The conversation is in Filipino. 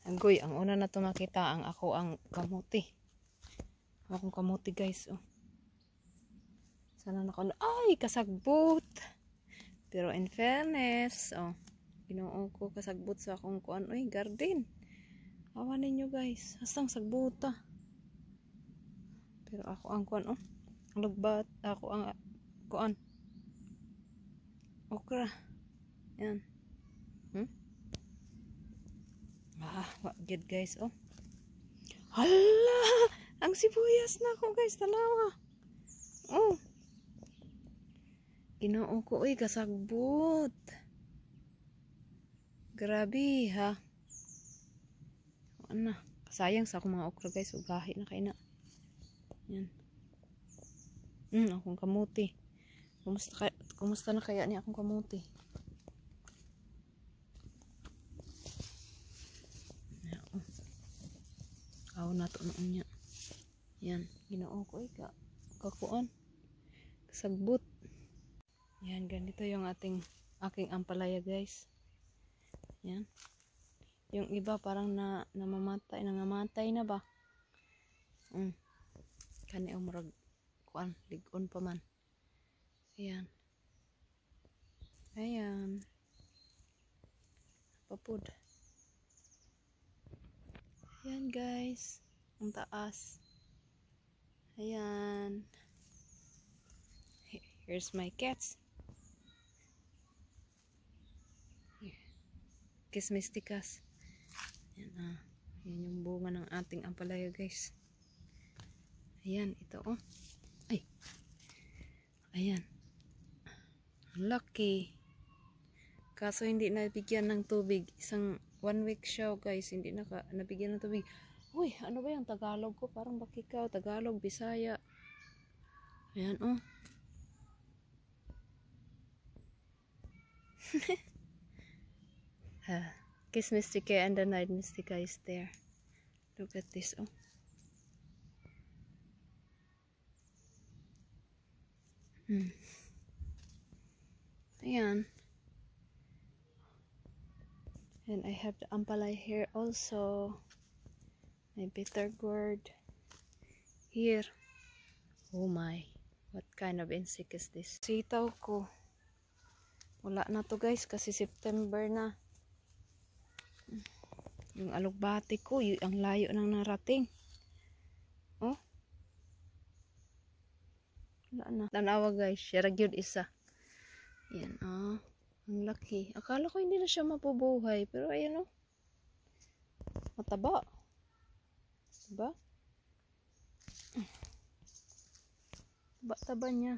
Agoy, ang una na to makita ang ang kamuti. Akong kamuti guys, oh. Sana ay, kasagbot. Pero in fairness, oh, Ginoo ko kasagbot sa akong kuan, oy, garden. Awan ninyo guys, hastang sagbuta. Pero ako ang kuan, oh, ang lugbat, ako ang kuan. Okra. Yan. Wag good guys, oh. Hala! Ang sibuyas na ako guys, tanawa. Oh. Ginoo ko, uy, kasagbot. Grabe, ha. Ano, sayang sa akong mga okra guys, ugahi na kayo na. Yan. Akong kamuti. Kumusta na kaya ni akong kamuti? Aw na to noon niya. Yan, Ginoo ko, kakuan. Kasagbot. Yan, ganito yung aking ampalaya guys. Yan. Yung iba parang nangamatay na ba? Kani umrag kuan, ligon pa man. Ayan. Ayan. Papud. Ayan guys, ang taas. Ayan. Here's my cats. Kismistikas. Yan, yan yung bunga ng ating ampalaya guys. Ayan, ito oh. Ay. Ayan. Lucky. Kaso hindi nabigyan ng tubig. Isang 1 week siya guys, hindi nabigyan ng tubig. Uy, ano ba yung Tagalog ko? Parang bakikaw, Tagalog, Bisaya. Ayan oh. Kiss Mystica and the Night Mystica is there. Look at this, oh. Ayan. And I have the ampalaya here also. My bitter gourd. Here. Oh my. What kind of insect is this? Sitaw ko. Wala na to guys kasi September na. Yung alugbati ko, ang layo nang narating. Oh. Wala na. Tanawa guys, share gyud isa. Yan, oh. Ang laki. Akala ko hindi na siya mapubuhay, pero ayan oh. Mataba. Diba? Taba niya.